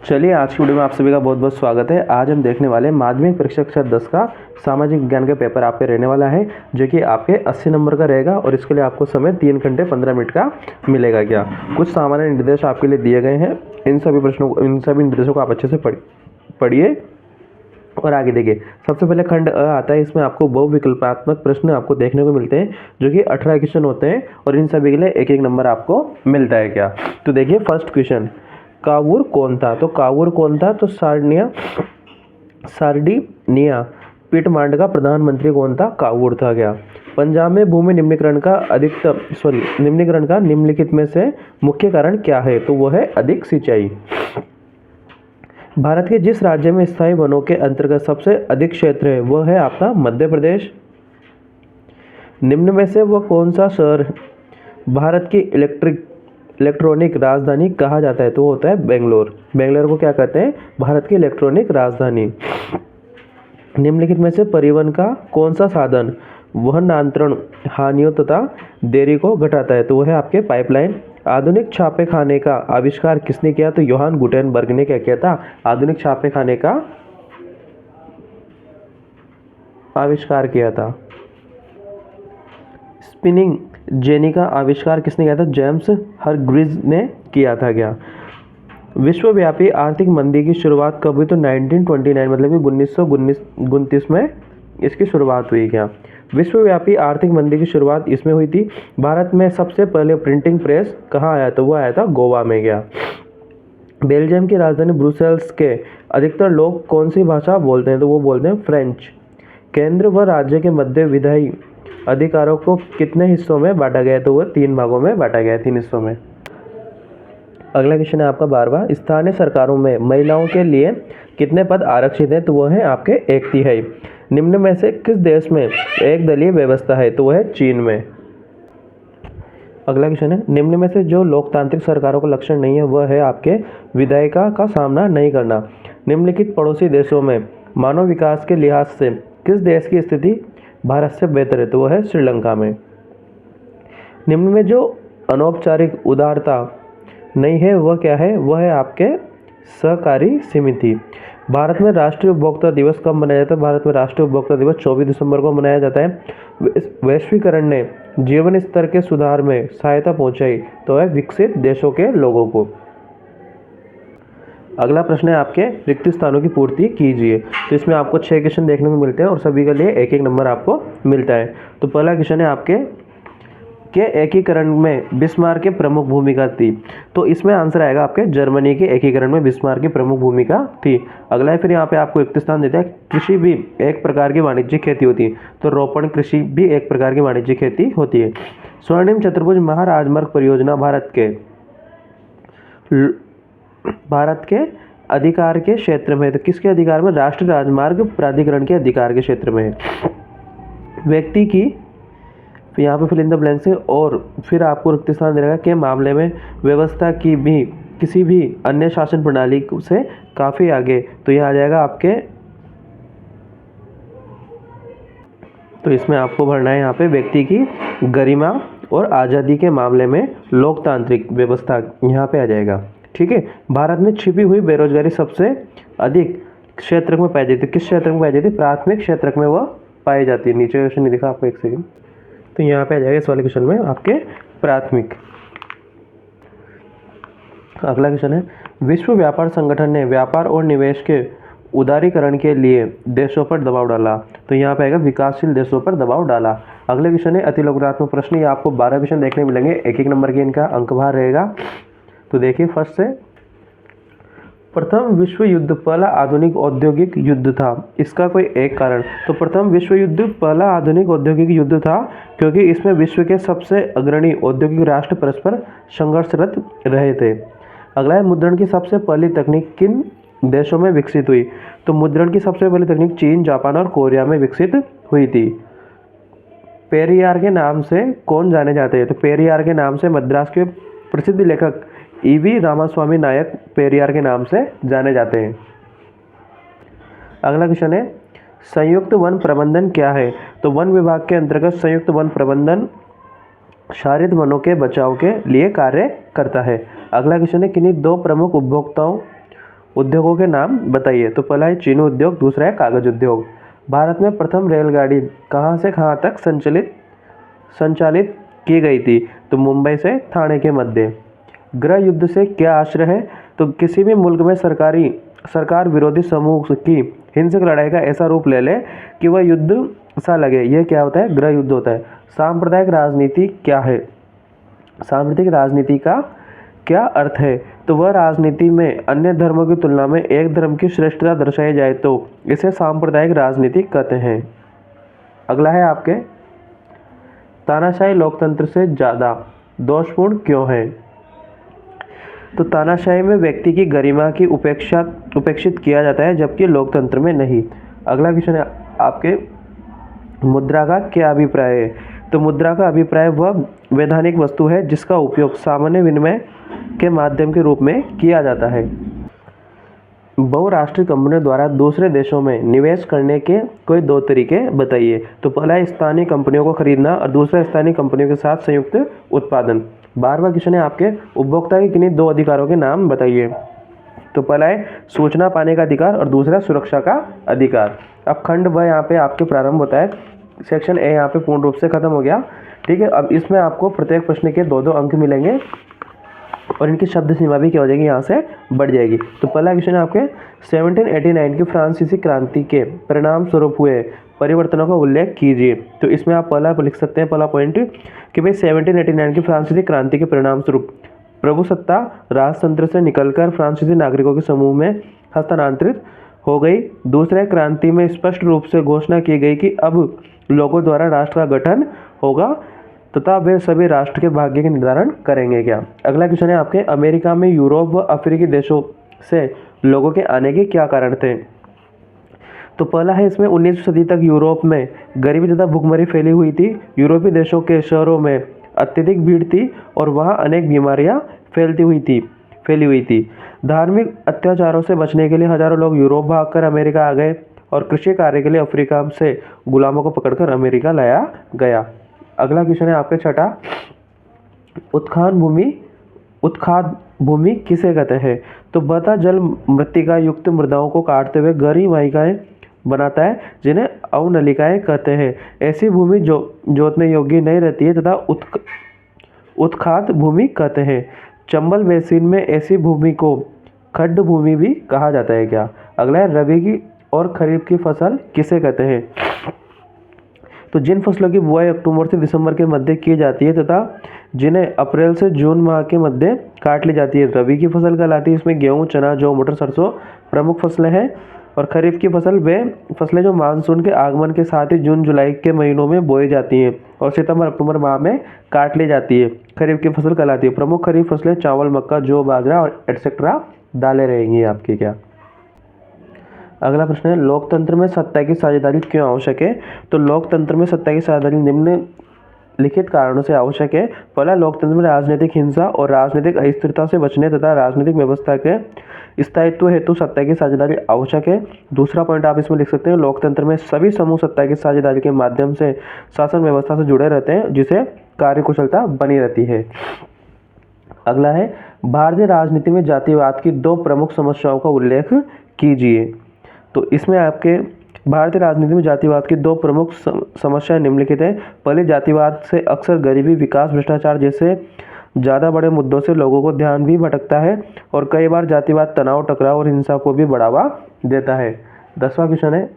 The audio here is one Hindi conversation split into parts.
चलिए आज की वीडियो में आप सभी का बहुत बहुत स्वागत है। आज हम देखने वाले हैं माध्यमिक परीक्षा कक्षा 10 का सामाजिक विज्ञान का पेपर आपके रहने वाला है, जो कि आपके 80 नंबर का रहेगा और इसके लिए आपको समय 3 घंटे 15 मिनट का मिलेगा। क्या कुछ सामान्य निर्देश आपके लिए दिए गए हैं, इन सभी निर्देशों को आप अच्छे से पढ़िए और आगे देखिए। सबसे पहले खंड अ आता है, इसमें आपको बहुविकल्पात्मक प्रश्न आपको देखने को मिलते हैं, जो कि 18 क्वेश्चन होते हैं और इन सभी के लिए एक एक नंबर आपको मिलता है। क्या तो देखिए, फर्स्ट क्वेश्चन, कावूर कौन था? तो कावूर कौन था? तो सार्डिनिया पिटमांड का प्रधानमंत्री कौन था? कावूर था। क्या पंजाब में भूमि निम्नीकरण का निम्नलिखित में से मुख्य कारण क्या है? तो वो है अधिक सिंचाई। भारत के जिस राज्य में स्थायी वनों के अंतर्गत सबसे अधिक क्षेत्र है वह है आपका मध्य प्रदेश। निम्न में से वह कौन सा शहर भारत की इलेक्ट्रॉनिक राजधानी कहा जाता है? तो होता है बेंगलोर। बेंगलोर को क्या कहते हैं? भारत की इलेक्ट्रॉनिक राजधानी। निम्नलिखित में से परिवहन का कौन सा साधन वहनांतरण हानियों तथा देरी को घटाता है? तो वह है आपके पाइपलाइन। आधुनिक छापे खाने का आविष्कार किसने किया? तो योहान गुटेनबर्ग ने क्या किया था? आधुनिक छापे खाने का आविष्कार किया था। स्पिनिंग जेनी का आविष्कार किसने किया था? जेम्स हरग्रीव्स ने किया था। क्या विश्वव्यापी आर्थिक मंदी की शुरुआत कब हुई? तो 1929 मतलब कि 1929 में इसकी शुरुआत हुई। क्या विश्वव्यापी आर्थिक मंदी की शुरुआत इसमें हुई थी। भारत में सबसे पहले प्रिंटिंग प्रेस कहाँ आया? तो वो आया था गोवा में। क्या बेल्जियम की राजधानी ब्रुसेल्स के अधिकतर लोग कौन सी भाषा बोलते हैं? तो वो बोलते हैं फ्रेंच। केंद्र व राज्य के मध्य विधायी अधिकारों को कितने हिस्सों में बांटा गया है? तो वह 3 भागों में बांटा गया है, 3 हिस्सों में। अगला क्वेश्चन है आपका 12वां, स्थानीय सरकारों में महिलाओं के लिए कितने पद आरक्षित हैं? तो वह है आपके 1/3। निम्न में से किस देश में एक दलीय व्यवस्था है? तो वह है चीन में। अगला क्वेश्चन है, निम्न में से जो लोकतांत्रिक सरकारों का लक्षण नहीं है वह है आपके विधायिका का सामना नहीं करना। निम्नलिखित पड़ोसी देशों में मानव विकास के लिहाज से किस देश की स्थिति भारत से बेहतर है? तो वह है श्रीलंका में। निम्न में जो अनौपचारिक उदारता नहीं है वह क्या है? वह है आपके सहकारी समिति। भारत में राष्ट्रीय उपभोक्ता दिवस कब मनाया जाता है? भारत में राष्ट्रीय उपभोक्ता दिवस 24 दिसंबर को मनाया जाता है। वैश्वीकरण ने जीवन स्तर के सुधार में सहायता पहुंचाई, तो है विकसित देशों के लोगों को। अगला प्रश्न है आपके रिक्त स्थानों की पूर्ति कीजिए। तो इसमें आपको 6 क्वेश्चन देखने को मिलते हैं और सभी के लिए एक एक नंबर आपको मिलता है। तो पहला क्वेश्चन है आपके एकीकरण में बिस्मार्क की प्रमुख भूमिका थी? तो इसमें आंसर आएगा आपके जर्मनी के एकीकरण में बिस्मार्क की प्रमुख भूमिका थी। अगला है, फिर यहाँ पे आपको रिक्त स्थान देता है, कृषि भी एक प्रकार की वाणिज्यिक खेती होती है? तो रोपण कृषि भी एक प्रकार की वाणिज्यिक खेती होती है। स्वर्णिम चतुर्भुज महाराजमार्ग परियोजना भारत के अधिकार के क्षेत्र में है? तो किसके अधिकार में? राष्ट्रीय राजमार्ग प्राधिकरण के अधिकार के क्षेत्र में है। व्यक्ति की, यहाँ पे फिल इन द ब्लैंक्स है और फिर आपको रिक्त स्थान देगा के मामले में व्यवस्था की भी किसी भी अन्य शासन प्रणाली से काफ़ी आगे, तो यह आ जाएगा आपके, तो इसमें आपको भरना है यहाँ पे व्यक्ति की गरिमा और आज़ादी के मामले में लोकतांत्रिक व्यवस्था यहाँ पे आ जाएगा। ठीक है। भारत में छिपी हुई बेरोजगारी सबसे अधिक क्षेत्र में पाई जाती है? किस क्षेत्र में पाई जाती है? प्राथमिक क्षेत्र में वह पाई जाती है। नीचे क्वेश्चन नहीं दिखा आपको, एक सेकंड, तो यहाँ पे आ जाएगा इस वाले क्वेश्चन में आपके प्राथमिक। अगला क्वेश्चन है, विश्व व्यापार संगठन ने व्यापार और निवेश के उदारीकरण के लिए देशों पर दबाव डाला? तो यहाँ पे आएगा विकासशील देशों पर दबाव डाला। अगले क्वेश्चन है अतिलोकनात्मक प्रश्न। ये आपको 12 क्वेश्चन देखने मिलेंगे, एक एक नंबर के इनका अंक भार रहेगा। तो देखिए, फर्स्ट से, प्रथम विश्व युद्ध पहला आधुनिक औद्योगिक युद्ध था, इसका कोई एक कारण? तो प्रथम विश्व युद्ध पहला आधुनिक औद्योगिक युद्ध था क्योंकि इसमें विश्व के सबसे अग्रणी औद्योगिक राष्ट्र परस्पर संघर्षरत रहे थे। अगला है, मुद्रण की सबसे पहली तकनीक किन देशों में विकसित हुई? तो मुद्रण की सबसे पहली तकनीक चीन, जापान और कोरिया में विकसित हुई थी। पेरियार के नाम से कौन जाने जाते हैं? तो पेरियार के नाम से मद्रास के प्रसिद्ध लेखक ईवी रामास्वामी नायक पेरियार के नाम से जाने जाते हैं। अगला क्वेश्चन है, संयुक्त वन प्रबंधन क्या है? तो वन विभाग के अंतर्गत संयुक्त वन प्रबंधन क्षारित वनों के बचाव के लिए कार्य करता है। अगला क्वेश्चन है, किन्हीं दो प्रमुख उद्योगों के नाम बताइए। तो पहला है चीनी उद्योग, दूसरा है कागज उद्योग। भारत में प्रथम रेलगाड़ी कहाँ से कहाँ तक संचालित की गई थी? तो मुंबई से ठाणे के मध्य। गृह युद्ध से क्या आशय है? तो किसी भी मुल्क में सरकार विरोधी समूह की हिंसक लड़ाई का ऐसा रूप ले ले कि वह युद्ध सा लगे, यह क्या होता है? गृह युद्ध होता है। सांप्रदायिक राजनीति क्या है? सांप्रदायिक राजनीति का क्या अर्थ है? तो वह राजनीति में अन्य धर्मों की तुलना में एक धर्म की श्रेष्ठता दर्शाई जाए तो इसे सांप्रदायिक राजनीति कहते हैं। अगला है आपके, तानाशाही लोकतंत्र से ज़्यादा दोषपूर्ण क्यों है? तो तानाशाही में व्यक्ति की गरिमा की उपेक्षित किया जाता है, जबकि लोकतंत्र में नहीं। अगला क्वेश्चन है आपके, मुद्रा का क्या अभिप्राय है? तो मुद्रा का अभिप्राय वह वैधानिक वस्तु है जिसका उपयोग सामान्य विनिमय के माध्यम के रूप में किया जाता है। बहुराष्ट्रीय कंपनियों द्वारा दूसरे देशों में निवेश करने के कोई दो तरीके बताइए। तो पहला है स्थानीय कंपनियों को खरीदना और दूसरा स्थानीय कंपनियों के साथ संयुक्त उत्पादन। 12वां क्वेश्चन है आपके, उपभोक्ता के किन्हीं दो अधिकारों के नाम बताइए। तो पहला है सूचना पाने का अधिकार और दूसरा सुरक्षा का अधिकार। अब खंड व यहाँ पे आपके प्रारंभ होता है, सेक्शन ए यहाँ पे पूर्ण रूप से खत्म हो गया। ठीक है, अब इसमें आपको प्रत्येक प्रश्न के 2-2 अंक मिलेंगे और इनकी शब्द सीमा भी क्या हो जाएगी, यहाँ से बढ़ जाएगी। तो पहला क्वेश्चन है आपके, 1789 की फ्रांसीसी क्रांति के परिणाम स्वरूप हुए परिवर्तनों का उल्लेख कीजिए। तो इसमें आप पहला लिख सकते हैं, पहला पॉइंट कि भाई 1789 की फ्रांसीसी क्रांति के परिणाम स्वरूप प्रभुसत्ता राजतंत्र से निकलकर फ्रांसीसी नागरिकों के समूह में हस्तांतरित हो गई। दूसरे क्रांति में स्पष्ट रूप से घोषणा की गई कि अब लोगों द्वारा राष्ट्र का गठन होगा तथा वे सभी राष्ट्र के भाग्य के निर्धारण करेंगे क्या। अगला क्वेश्चन है आपके, अमेरिका में यूरोप व अफ्रीकी देशों से लोगों के आने के क्या कारण थे? तो पहला है इसमें 19वीं सदी तक यूरोप में गरीबी तथा भुखमरी फैली हुई थी। यूरोपीय देशों के शहरों में अत्यधिक भीड़ थी और वहाँ अनेक बीमारियाँ फैली हुई थी। धार्मिक अत्याचारों से बचने के लिए हजारों लोग यूरोप भागकर अमेरिका आ गए और कृषि कार्य के लिए अफ्रीका से गुलामों को पकड़कर अमेरिका लाया गया। अगला क्वेश्चन है आपके छठा, उत्खाद भूमि किसे कहते हैं? तो बता जल मृत्तिका युक्त मृदाओं को काटते हुए गहरी वाहिकाएं बनाता है, जिन्हें अवनलिकाएं कहते हैं। ऐसी भूमि जो जोतने योग्य नहीं रहती है तथा उत्खाद भूमि कहते हैं। चंबल बेसिन में ऐसी भूमि को खड्ड भूमि भी कहा जाता है क्या। अगला है, रबी की और खरीफ की फसल किसे कहते हैं? तो जिन फसलों की बुआई अक्टूबर से दिसंबर के मध्य की जाती है तथा जिन्हें अप्रैल से जून माह के मध्य काट ली जाती है, रबी की फसल कहलाती है। इसमें गेहूं, चना, जौ, मटर, सरसों प्रमुख फसलें हैं। और खरीफ की फसल वे फसलें जो मानसून के आगमन के साथ ही जून जुलाई के महीनों में बोई जाती हैं और सितंबर अक्टूबर माह में काट ली जाती है, खरीफ की फसल कहलाती है। प्रमुख खरीफ फसलें चावल, मक्का, जौ, बाजरा और एटसेट्रा दालें रहेंगी आपकी क्या। अगला प्रश्न है, लोकतंत्र में सत्ता की साझेदारी क्यों आवश्यक है? तो लोकतंत्र में सत्ता की साझेदारी निम्नलिखित कारणों से आवश्यक है। पहला, लोकतंत्र में राजनीतिक हिंसा और राजनीतिक अस्थिरता से बचने तथा राजनीतिक व्यवस्था के स्थायित्व हेतु सत्ता की साझेदारी आवश्यक है। दूसरा पॉइंट आप इसमें लिख सकते हैं, लोकतंत्र में सभी समूह सत्ता की साझेदारी के माध्यम से शासन व्यवस्था से जुड़े रहते हैं, जिसे कार्यकुशलता बनी रहती है। अगला है, भारतीय राजनीति में जातिवाद की दो प्रमुख समस्याओं का उल्लेख कीजिए। तो इसमें आपके भारतीय राजनीति में जातिवाद की दो प्रमुख समस्याएं निम्नलिखित हैं। पहले, जातिवाद से अक्सर गरीबी, विकास, भ्रष्टाचार जैसे ज़्यादा बड़े मुद्दों से लोगों को ध्यान भी भटकता है और कई बार जातिवाद तनाव, टकराव और हिंसा को भी बढ़ावा देता है। 10वां क्वेश्चन है,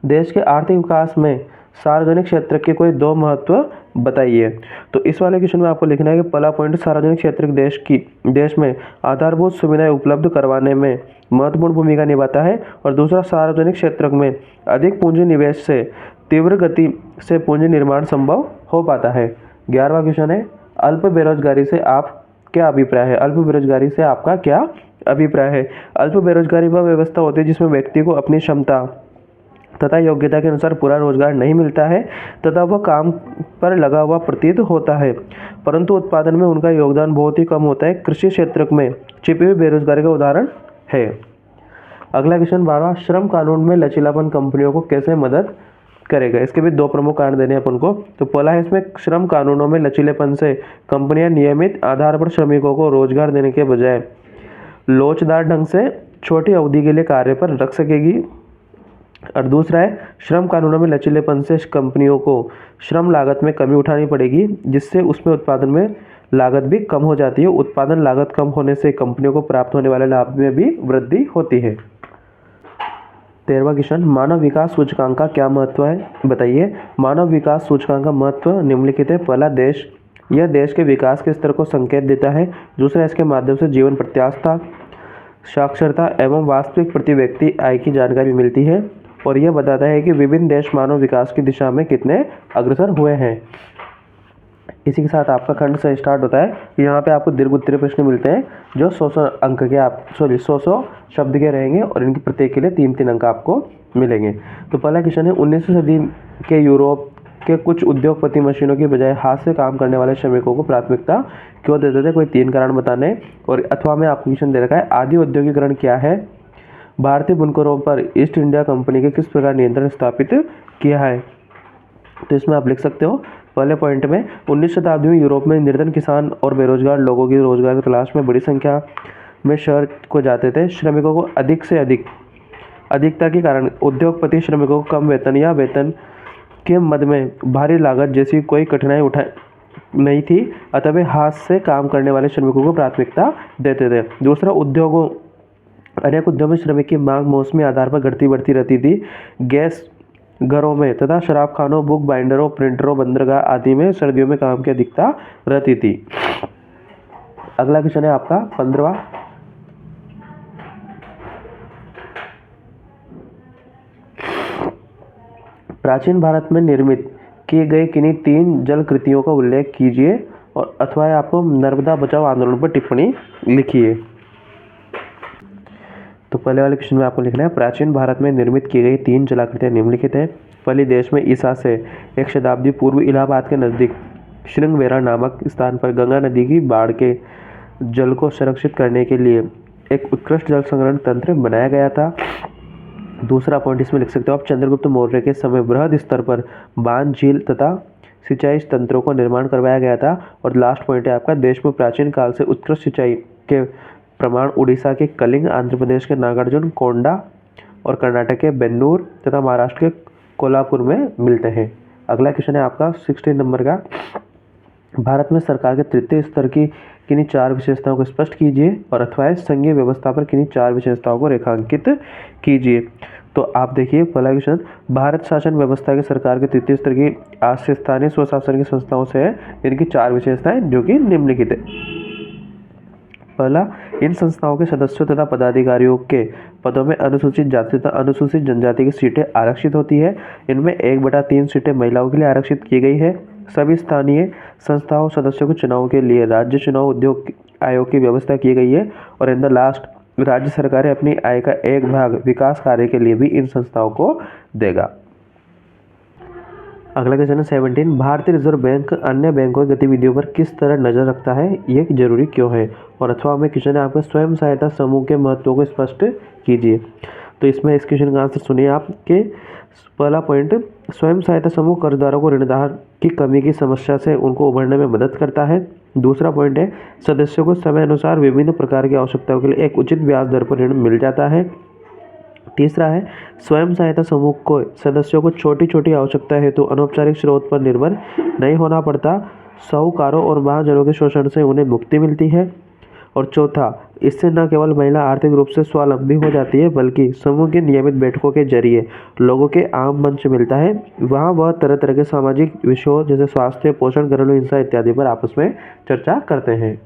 देश के आर्थिक विकास में सार्वजनिक क्षेत्र के कोई दो महत्व बताइए। तो इस वाले क्वेश्चन में आपको लिखना है कि पहला पॉइंट, सार्वजनिक क्षेत्र देश में आधारभूत सुविधाएं उपलब्ध करवाने में महत्वपूर्ण भूमिका निभाता है और दूसरा, सार्वजनिक क्षेत्र में अधिक पूंजी निवेश से तीव्र गति से पूंजी निर्माण संभव हो पाता है। 11वां क्वेश्चन है, अल्प बेरोजगारी से आप क्या अभिप्राय है? अल्प बेरोजगारी से आपका क्या अभिप्राय है? अल्प बेरोजगारी वह व्यवस्था होती है जिसमें व्यक्ति को अपनी क्षमता तथा योग्यता के अनुसार पूरा रोजगार नहीं मिलता है तथा वह काम पर लगा हुआ प्रतीत होता है, परंतु उत्पादन में उनका योगदान बहुत ही कम होता है। कृषि क्षेत्र में छिपी हुई बेरोजगारी का उदाहरण है। अगला क्वेश्चन 12वां, श्रम कानून में लचीलापन कंपनियों को कैसे मदद करेगा? इसके भी दो प्रमुख कारण देने हैं अपन को। तो पहला है, इसमें श्रम कानूनों में लचीलेपन से कंपनियां नियमित आधार पर श्रमिकों को रोजगार देने के बजाय लोचदार ढंग से छोटी अवधि के लिए कार्य पर रख सकेगी। और दूसरा है श्रम कानूनों में लचीलेपन से कंपनियों को श्रम लागत में कमी उठानी पड़ेगी, जिससे उसमें उत्पादन में लागत भी कम हो जाती है। उत्पादन लागत कम होने से कंपनियों को प्राप्त होने वाले लाभ में भी वृद्धि होती है। 13वां क्वेश्चन, मानव विकास सूचकांक का क्या महत्व है, बताइए। मानव विकास सूचकांक का महत्व निम्नलिखित है। पहला, देश, यह देश के विकास के स्तर को संकेत देता है। दूसरा, इसके माध्यम से जीवन प्रत्याशा, साक्षरता एवं वास्तविक प्रति व्यक्ति आय की जानकारी मिलती है। और यह बताता है कि विभिन्न देश मानव विकास की दिशा में कितने अग्रसर हुए हैं। इसी के साथ आपका खंड से स्टार्ट होता है। यहाँ पे आपको दीर्घ उत्तरीय प्रश्न मिलते हैं जो 100 अंक के 100 शब्द के रहेंगे और इनके प्रत्येक के लिए 3-3 अंक आपको मिलेंगे। तो पहला क्वेश्चन है, 19वीं सदी के यूरोप के कुछ उद्योगपति मशीनों की बजाय हाथ से काम करने वाले श्रमिकों को प्राथमिकता क्यों देते थे, कोई 3 कारण बताने। और अथवा में आपको क्वेश्चन दे रखा है, आदि औद्योगिकरण क्या है, भारतीय बुनकरों पर ईस्ट इंडिया कंपनी के किस प्रकार नियंत्रण स्थापित किया है। तो इसमें आप लिख सकते हो पहले पॉइंट में, 19वीं शताब्दी में यूरोप में निर्धन किसान और बेरोजगार लोगों की रोजगार की तलाश में बड़ी संख्या में शहर को जाते थे। श्रमिकों को अधिक से अधिकता के कारण उद्योगपति श्रमिकों को कम वेतन या वेतन के मद में भारी लागत जैसी कोई कठिनाई नहीं थी, अतः वे हाथ से काम करने वाले श्रमिकों को प्राथमिकता देते थे। दूसरा, अनेक उद्योगों में श्रमिक की मांग मौसमी आधार पर घटती बढ़ती रहती थी। गैस घरों में तथा शराब खानों, बुक बाइंडरों, प्रिंटरों, बंदरगाह आदि में सर्दियों में काम की अधिकता रहती थी। अगला क्वेश्चन है आपका 15वां, प्राचीन भारत में निर्मित किए गए किन्हीं 3 जल कृतियों का उल्लेख कीजिए और अथवा आपको नर्मदा बचाओ आंदोलन पर टिप्पणी लिखिए। तो पहले वाले क्वेश्चन में आपको लिखना है, प्राचीन भारत में निर्मित की गई 3 जलाकृतियां निम्नलिखित है। पहली, देश में ईसा से 1 शताब्दी पूर्व इलाहाबाद के नज़दीक श्रृंगवेरा नामक स्थान पर गंगा नदी की बाढ़ के जल को संरक्षित करने के लिए एक उत्कृष्ट जल संग्रहण तंत्र बनाया गया था। दूसरा पॉइंट इसमें लिख सकते हो आप, चंद्रगुप्त मौर्य के समय बृहद स्तर पर बांध, झील तथा सिंचाई तंत्रों का निर्माण करवाया गया था। और लास्ट पॉइंट है आपका, देश में प्राचीन काल से उत्कृष्ट सिंचाई के प्रमाण उड़ीसा के कलिंग, आंध्र प्रदेश के नागार्जुन कोंडा और कर्नाटक के बेन्नूर तथा महाराष्ट्र के कोल्हापुर में मिलते हैं। अगला क्वेश्चन है आपका 16 नंबर का, भारत में सरकार के तृतीय स्तर की किन्हीं 4 विशेषताओं को स्पष्ट कीजिए और अथवा संघीय व्यवस्था पर किन्हीं 4 विशेषताओं को रेखांकित कीजिए। तो आप देखिए पहला क्वेश्चन, भारत शासन व्यवस्था के सरकार के तृतीय स्तर की आज से स्थानीय स्वशासन की संस्थाओं से है। इनकी 4 विशेषताएं जो कि निम्नलिखित है। पहला, इन संस्थाओं के सदस्यों तथा पदाधिकारियों के पदों में अनुसूचित जाति तथा अनुसूचित जनजाति की सीटें आरक्षित होती है। इनमें 1/3 सीटें महिलाओं के लिए आरक्षित की गई है। सभी स्थानीय संस्थाओं सदस्यों के चुनाव के लिए राज्य चुनाव उद्योग आयोग की व्यवस्था की गई है। और इन द लास्ट, राज्य सरकारें अपनी आय का एक भाग विकास कार्य के लिए भी इन संस्थाओं को देगा। अगला क्वेश्चन है 17, भारतीय रिजर्व बैंक अन्य बैंकों की गतिविधियों पर किस तरह नजर रखता है, यह जरूरी क्यों है। और अथवा में क्वेश्चन है आपका, स्वयं सहायता समूह के महत्व को स्पष्ट कीजिए। तो इसमें इस क्वेश्चन का आंसर सुनिए आपके। पहला पॉइंट, स्वयं सहायता समूह कर्जदारों को ऋणदार की कमी की समस्या से उनको उभरने में मदद करता है। दूसरा पॉइंट है, सदस्यों को समय अनुसार विभिन्न प्रकार की आवश्यकताओं के लिए एक उचित ब्याज दर पर ऋण मिल जाता है। तीसरा है, स्वयं सहायता समूह को सदस्यों को छोटी छोटी आवश्यकता हेतु अनौपचारिक स्रोत पर निर्भर नहीं होना पड़ता। साहूकारों और महाजनों के शोषण से उन्हें मुक्ति मिलती है। और चौथा, इससे न केवल महिला आर्थिक रूप से स्वावलंबी हो जाती है, बल्कि समूह की नियमित बैठकों के जरिए लोगों के आम मंच मिलता है। वहाँ वह तरह तरह के सामाजिक विषयों जैसे स्वास्थ्य, पोषण, घरेलू हिंसा इत्यादि पर आपस में चर्चा करते हैं।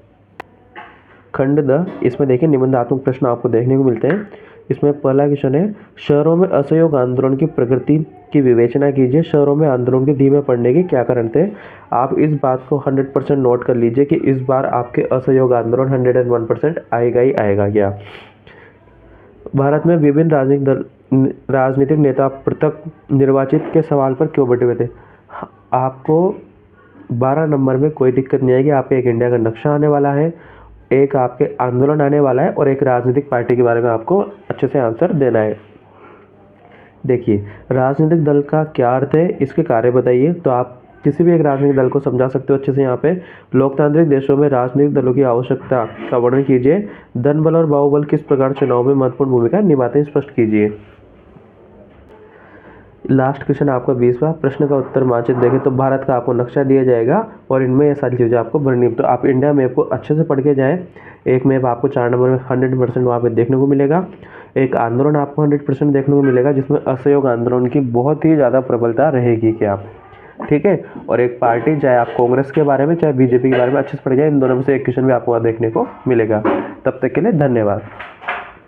खंड द, इसमें देखिए निबंधात्मक प्रश्न आपको देखने को मिलते हैं। इसमें पहला क्वेश्चन है, शहरों में असहयोग आंदोलन की प्रकृति की विवेचना कीजिए। शहरों में आंदोलन के धीमे पड़ने के क्या कारण थे। आप इस बात को 100% नोट कर लीजिए कि इस बार आपके असहयोग आंदोलन 101% आएगा ही आएगा। क्या भारत में विभिन्न राजनीतिक नेता पृथक निर्वाचित के सवाल पर क्यों बटे हुए थे। आपको 12 नंबर में कोई दिक्कत नहीं आएगी। आपके एक इंडिया का नक्शा आने वाला है, एक आपके आंदोलन आने वाला है और एक राजनीतिक पार्टी के बारे में आपको अच्छे से आंसर देना है। देखिए, राजनीतिक दल का क्या अर्थ है, इसके कार्य बताइए। तो आप किसी भी एक राजनीतिक दल को समझा सकते हो अच्छे से यहाँ पे। लोकतांत्रिक देशों में राजनीतिक दलों की आवश्यकता का वर्णन कीजिए। धन बल और बाहुबल किस प्रकार चुनाव में महत्वपूर्ण भूमिका निभाते हैं, स्पष्ट कीजिए। लास्ट क्वेश्चन आपका 20वां प्रश्न का उत्तर मानचित्र देखें तो भारत का आपको नक्शा दिया जाएगा और इनमें ये सारी चीज़ें आपको भरनी है। तो आप इंडिया मैप को अच्छे से पढ़ के जाएं। एक मैप आपको 4 नंबर में 100% वहाँ पे देखने को मिलेगा। एक आंदोलन आपको 100% देखने को मिलेगा जिसमें असहयोग आंदोलन की बहुत ही ज़्यादा प्रबलता रहेगी क्या, ठीक है। और एक पार्टी, चाहे आप कांग्रेस के बारे में चाहे बीजेपी के बारे में अच्छे से पढ़ जाए, इन दोनों में से एक क्वेश्चन भी आपको वहाँ देखने को मिलेगा। तब तक के लिए धन्यवाद।